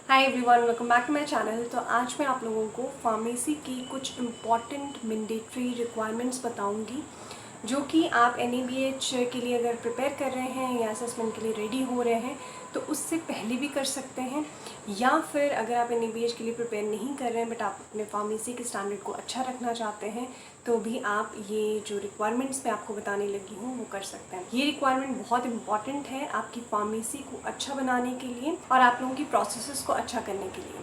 Hi everyone, welcome back to my channel. तो आज मैं आप लोगों को फार्मेसी की कुछ इम्पॉर्टेंट मैंडेटरी रिक्वायरमेंट्स बताऊंगी जो कि आप एनएबीएच के लिए अगर प्रिपेयर कर रहे हैं या असेसमेंट के लिए रेडी हो रहे हैं तो उससे पहले भी कर सकते हैं, या फिर अगर आप एनएबीएच के लिए प्रिपेयर नहीं कर रहे हैं बट आप अपने फार्मेसी के स्टैंडर्ड को अच्छा रखना चाहते हैं तो भी आप ये जो रिक्वायरमेंट्स मैं आपको बताने लगी हूँ वो कर सकते हैं। ये रिक्वायरमेंट बहुत इंपॉर्टेंट है आपकी फार्मेसी को अच्छा बनाने के लिए और आप लोगों की प्रोसेसेस को अच्छा करने के लिए।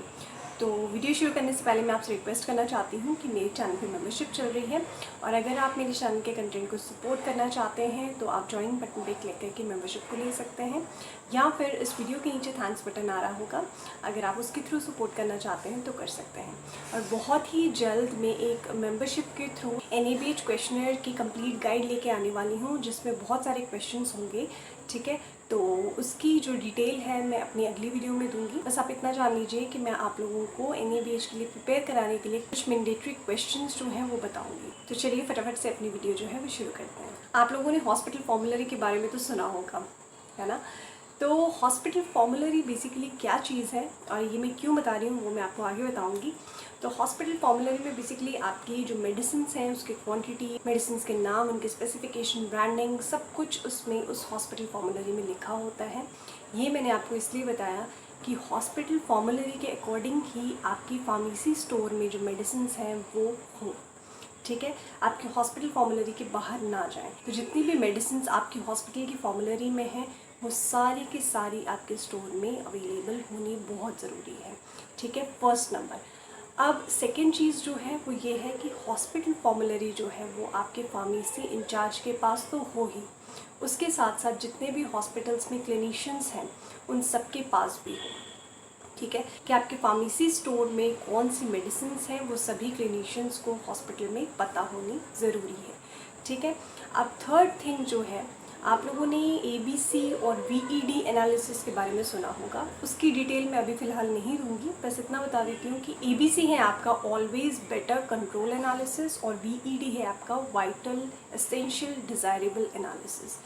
तो वीडियो शुरू करने से पहले मैं आपसे रिक्वेस्ट करना चाहती हूँ कि मेरे चैनल पे मेंबरशिप चल रही है और अगर आप मेरे चैनल के कंटेंट को सपोर्ट करना चाहते हैं तो आप ज्वाइन बटन पे क्लिक करके मेंबरशिप को ले सकते हैं, या फिर इस वीडियो के नीचे थैंक्स बटन आ रहा होगा, अगर आप उसके थ्रू सपोर्ट करना चाहते हैं तो कर सकते हैं। और बहुत ही जल्द मैं एक मेंबरशिप के थ्रू एनएबीएच क्वेश्चनर की कंप्लीट गाइड लेके आने वाली हूँ जिसमें बहुत सारे क्वेश्चंस होंगे। ठीक है, तो उसकी जो डिटेल है मैं अपनी अगली वीडियो में दूंगी। बस आप इतना जान लीजिए कि मैं आप लोगों को एनएबीएच के लिए प्रिपेयर कराने के लिए कुछ मैंडेटरी क्वेश्चंस जो हैं वो बताऊंगी। तो चलिए फटाफट से अपनी वीडियो जो है वो शुरू करते हैं। आप लोगों ने हॉस्पिटल फॉर्मूलरी के बारे में तो सुना होगा, है ना। तो हॉस्पिटल फॉर्मूलरी बेसिकली क्या चीज़ है और ये मैं क्यों बता रही हूँ वो मैं आपको आगे बताऊँगी। तो हॉस्पिटल फॉर्मूलरी में बेसिकली आपकी जो मेडिसिन हैं उसकी क्वांटिटी, मेडिसिन के नाम, उनके स्पेसिफिकेशन, ब्रांडिंग, सब कुछ उसमें उस हॉस्पिटल फॉर्मूलरी में लिखा होता है। ये मैंने आपको इसलिए बताया कि हॉस्पिटल फॉर्मूलरी के अकॉर्डिंग ही आपकी फार्मेसी स्टोर में जो मेडिसिन हैं वो हों। ठीक है, आपके हॉस्पिटल फॉर्मूलरी के बाहर ना जाएं। तो जितनी भी मेडिसिन आपकी हॉस्पिटल की फॉर्मूलरी में हैं वो सारी की सारी आपके स्टोर में अवेलेबल होनी बहुत ज़रूरी है। ठीक है, फर्स्ट नंबर। अब सेकेंड चीज़ जो है वो ये है कि हॉस्पिटल फॉर्मूलरी जो है वो आपके फार्मेसी इंचार्ज के पास तो हो ही, उसके साथ साथ जितने भी हॉस्पिटल्स में क्लिनिशियंस हैं उन सब के पास भी हो। ठीक है, कि आपके फार्मेसी स्टोर में कौन सी मेडिसिन हैं वो सभी क्लिनिशियंस को हॉस्पिटल में पता होनी ज़रूरी है। ठीक है, अब थर्ड थिंग जो है, आप लोगों ने एबीसी और वीईडी एनालिसिस के बारे में सुना होगा, उसकी डिटेल में अभी फ़िलहाल नहीं दूंगी, बस इतना बता देती हूँ कि एबीसी है आपका ऑलवेज बेटर कंट्रोल एनालिसिस और वीईडी है आपका वाइटल एसेंशियल डिज़ायरेबल एनालिसिस।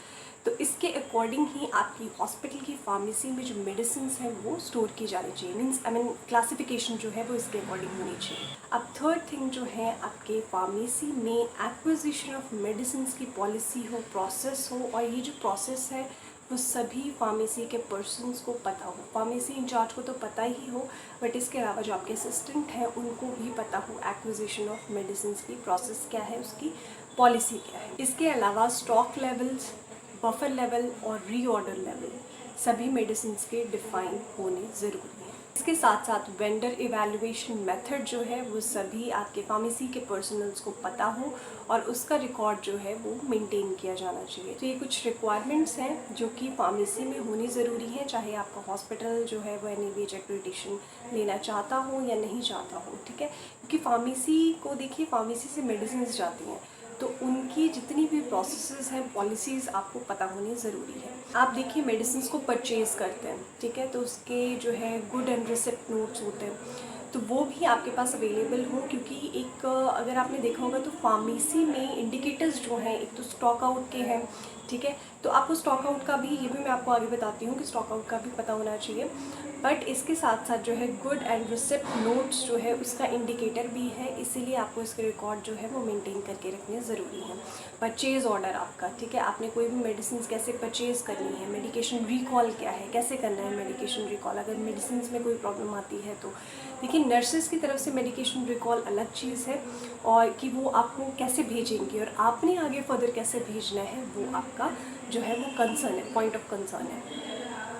तो इसके अकॉर्डिंग ही आपकी हॉस्पिटल की फार्मेसी में जो मेडिसिन हैं वो स्टोर की जानी चाहिए, मीन्स क्लासिफिकेशन जो है वो इसके अकॉर्डिंग होनी चाहिए। अब थर्ड थिंग जो है, आपके फार्मेसी में एक्विजिशन ऑफ मेडिसिन की पॉलिसी हो, प्रोसेस हो, और ये जो प्रोसेस है वो सभी फार्मेसी के पर्सनस को पता हो। फार्मेसी इंचार्ज को तो पता ही हो बट इसके अलावा जो आपके असिस्टेंट हैं उनको भी पता हो एक्विजिशन ऑफ मेडिसिन की प्रोसेस क्या है, उसकी पॉलिसी क्या है। इसके अलावा स्टॉक लेवल्स, बफर लेवल और रीऑर्डर लेवल सभी मेडिसिन के डिफाइन होने ज़रूरी हैं। इसके साथ साथ वेंडर इवैल्यूएशन मेथड जो है वो सभी आपके फार्मेसी के पर्सनल्स को पता हो और उसका रिकॉर्ड जो है वो मेंटेन किया जाना चाहिए। तो ये कुछ रिक्वायरमेंट्स हैं जो कि फार्मेसी में होनी ज़रूरी है, चाहे आपका हॉस्पिटल जो है वो एनएबीएच एक्रेडिटेशन लेना चाहता हो या नहीं चाहता हो। ठीक है, क्योंकि फार्मेसी को देखिए, फार्मेसी से मेडिसिन जाती हैं तो उनकी जितनी भी प्रोसेसेस हैं, पॉलिसीज़ आपको पता होनी ज़रूरी है। आप देखिए मेडिसिन को परचेज़ करते हैं, ठीक है, तो उसके जो है गुड एंड रिसिप्ट नोट्स होते हैं तो वो भी आपके पास अवेलेबल हो, क्योंकि एक अगर आपने देखा होगा तो फार्मेसी में इंडिकेटर्स जो हैं एक तो स्टॉक आउट के हैं। ठीक है, तो आपको स्टॉक आउट का भी, ये भी मैं आपको आगे बताती हूँ कि स्टॉक आउट का भी पता होना चाहिए, बट इसके साथ साथ जो है गुड एंड रिसिप्ट नोट्स जो है उसका इंडिकेटर भी है, इसीलिए आपको इसके रिकॉर्ड जो है वो मेंटेन करके रखने ज़रूरी है। परचेज़ ऑर्डर आपका, ठीक है, आपने कोई भी मेडिसिन कैसे परचेज़ करनी है, मेडिकेशन रिकॉल क्या है, कैसे करना है मेडिकेशन रिकॉल, अगर मेडिसिन में कोई प्रॉब्लम आती है तो देखिए नर्सेज़ की तरफ से मेडिकेशन रिकॉल अलग चीज़ है, और कि वो आपको कैसे भेजेंगे और आपने आगे फर्दर कैसे भेजना है वो आपका जो है वो कंसर्न है, पॉइंट ऑफ कंसर्न है।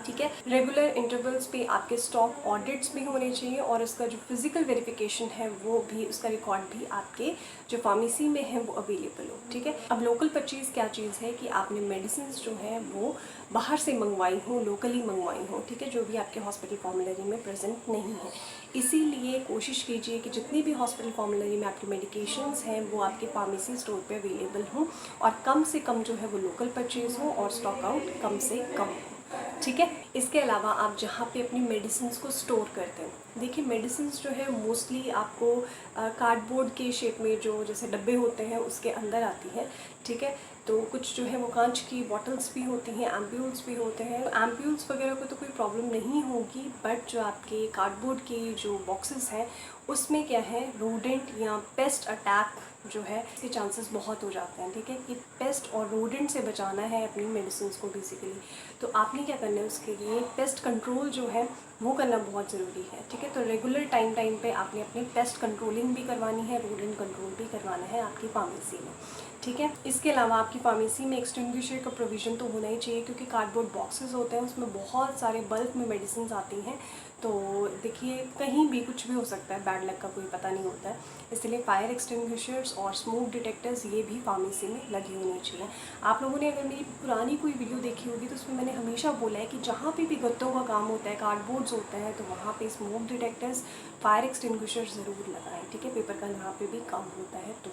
ठीक है, रेगुलर इंटरवल्स पे आपके स्टॉक ऑडिट्स भी होने चाहिए और उसका जो फिजिकल वेरिफिकेशन है वो भी, उसका रिकॉर्ड भी आपके जो फार्मेसी में है वो अवेलेबल हो। ठीक है, अब लोकल परचेज़ क्या चीज़ है कि आपने मेडिसिन जो है वो बाहर से मंगवाई हो, लोकली मंगवाई हो, ठीक है, जो भी आपके हॉस्पिटल फॉर्मूलरी में प्रेजेंट नहीं है। इसीलिए कोशिश कीजिए कि जितनी भी हॉस्पिटल फॉर्मूलरी में आपकी मेडिकेशंस हैं वो आपके फार्मेसी स्टोर पे अवेलेबल हों और कम से कम जो है वो लोकल परचेज़ हो और स्टॉक आउट कम से कम हो। ठीक है। इसके अलावा आप जहाँ पे अपनी मेडिसिन्स को स्टोर करते हैं, देखिए मेडिसिन्स जो है मोस्टली आपको कार्डबोर्ड के शेप में जो जैसे डब्बे होते हैं उसके अंदर आती है, ठीक है। तो कुछ जो है वो कांच की बॉटल्स भी होती हैं, एम्प्यूल्स भी होते हैं। एम्प्यूल्स वगैरह को तो कोई प्रॉब्लम नहीं होगी, बट जो आपके कार्डबोर्ड के जो बॉक्सेस हैं उसमें क्या है, रोडेंट या पेस्ट अटैक जो है इसके चांसेस बहुत हो जाते हैं, ठीक है। कि पेस्ट और रोडेंट से बचाना है अपनी मेडिसिन को बेसिकली, तो आपने क्या करना है उसके लिए पेस्ट कंट्रोल जो है वो करना बहुत ज़रूरी है, ठीक है। तो रेगुलर टाइम पे आपने अपनी पेस्ट कंट्रोलिंग भी करवानी है, रोडेंट कंट्रोल भी करवाना है आपकी फार्मेसी में, ठीक है। इसके अलावा आपकी फार्मेसी में एक्सटिंग्विशर का प्रोविज़न तो होना ही चाहिए, क्योंकि कार्डबोर्ड बॉक्सेस होते हैं उसमें बहुत सारे बल्क में मेडिसिन आती हैं। तो देखिए कहीं भी कुछ भी हो सकता है, बैड लक का कोई पता नहीं होता है, इसलिए फायर एक्सटिंग्विशर्स और स्मोक डिटेक्टर्स ये भी फार्मेसी में लगे होने चाहिए। आप लोगों ने अगर मेरी पुरानी कोई वीडियो देखी होगी तो उसमें मैंने हमेशा बोला है कि जहाँ पे भी गत्तों का काम होता है, कार्डबोर्ड्स होते हैं, तो वहाँ पे स्मोक डिटेक्टर्स, फायर एक्सटिंग्विशर्स ज़रूर लगाएं, ठीक है। पेपर का जहाँ पे भी काम होता है तो।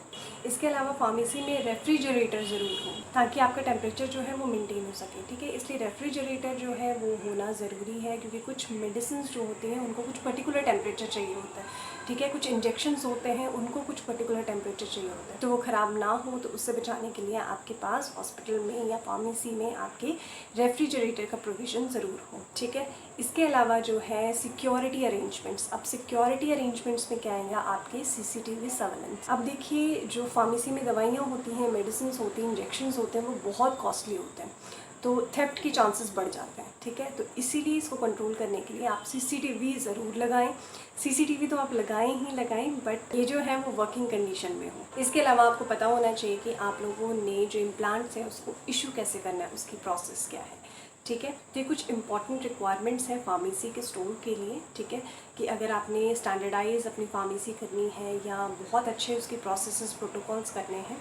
इसके अलावा फार्मेसी में रेफ्रिजरेटर ज़रूर हो, ताकि आपका टेम्परेचर जो है वो मेंटेन हो सके, ठीक है। इसलिए रेफ्रिजरेटर जो है वो होना ज़रूरी है, क्योंकि कुछ मेडिसिन जो होती हैं उनको कुछ पर्टिकुलर टेम्परेचर चाहिए होता है, ठीक है। कुछ इंजेक्शंस होते हैं उनको कुछ पर्टिकुलर टेम्परेचर चाहिए होता है, तो वो ख़राब ना हो, तो उससे बचाने के लिए आपके पास हॉस्पिटल में या फार्मेसी में आपके रेफ्रिजरेटर का प्रोविज़न ज़रूर हो, ठीक है। इसके अलावा जो है सिक्योरिटी अरेंजमेंट्स, अब सिक्योरिटी अरेंजमेंट्स में क्या आएगा, आपके सीसीटीवी सर्वेलेंस। अब देखिए जो फार्मेसी में दवाइयाँ होती हैं, मेडिसिन होती हैं, इंजेक्शंस होते हैं, वो बहुत कॉस्टली होते हैं, तो थेफ्ट की चांसेस बढ़ जाते हैं, ठीक है। तो इसीलिए इसको कंट्रोल करने के लिए आप सीसीटीवी ज़रूर लगाएं। सीसीटीवी तो आप लगाएं ही लगाएं, बट ये जो है वो वर्किंग कंडीशन में हो। इसके अलावा आपको पता होना चाहिए कि आप लोगों ने जो इम्प्लांट्स हैं उसको इशू कैसे करना है, उसकी प्रोसेस क्या है, ठीक है। तो ये कुछ इंपॉर्टेंट रिक्वायरमेंट्स हैं फार्मेसी के स्टोर के लिए, ठीक है। कि अगर आपने स्टैंडर्डाइज अपनी फार्मेसी करनी है या बहुत अच्छे उसके प्रोसेसेस प्रोटोकॉल्स करने हैं,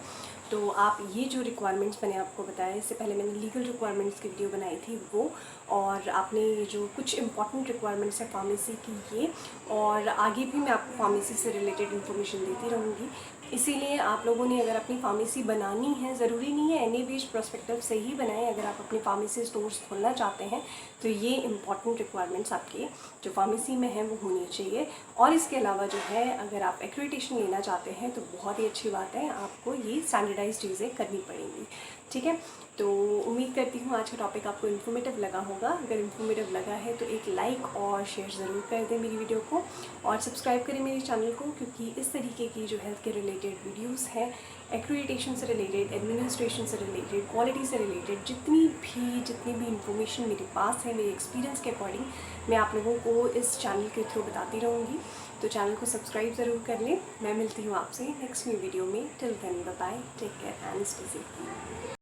तो आप ये जो रिक्वायरमेंट्स मैंने आपको बताया, इससे पहले मैंने लीगल रिक्वायरमेंट्स की वीडियो बनाई थी वो, और आपने ये जो कुछ इंपॉर्टेंट रिक्वायरमेंट्स है फार्मेसी की ये, और आगे भी मैं आपको फार्मेसी से रिलेटेड इन्फॉर्मेशन देती रहूँगी। इसीलिए आप लोगों ने अगर अपनी फार्मेसी बनानी है, ज़रूरी नहीं है एनी बीच प्रोस्पेक्टिव से ही बनाएं, अगर आप अपनी फार्मेसी स्टोर्स खोलना चाहते हैं तो ये इंपॉर्टेंट रिक्वायरमेंट्स आपके जो फार्मेसी में है वो होनी चाहिए। और इसके अलावा जो है अगर आप एक्रेडिटेशन लेना चाहते हैं तो बहुत ही अच्छी बात है, आपको ये स्टैंडर्डाइज चीज़ें करनी पड़ेंगी, ठीक है। तो उम्मीद करती हूँ आज का टॉपिक आपको इन्फॉर्मेटिव लगा होगा। अगर इन्फॉर्मेटिव लगा है तो एक लाइक और शेयर ज़रूर कर दें मेरी वीडियो को, और सब्सक्राइब करें मेरे चैनल को, क्योंकि इस तरीके की जो हेल्थ के रिलेटेड वीडियोस हैं, एक्रेडिटेशन से रिलेटेड, एडमिनिस्ट्रेशन से रिलेटेड, क्वालिटी से रिलेटेड, जितनी भी इंफॉर्मेशन मेरे पास है, मेरे एक्सपीरियंस के अकॉर्डिंग मैं आप लोगों को इस चैनल के थ्रू बताती रहूँगी। तो चैनल को सब्सक्राइब ज़रूर कर लें। मैं मिलती हूँ आपसे नेक्स्ट न्यू वीडियो में। Till then bye bye, take care and stay safe.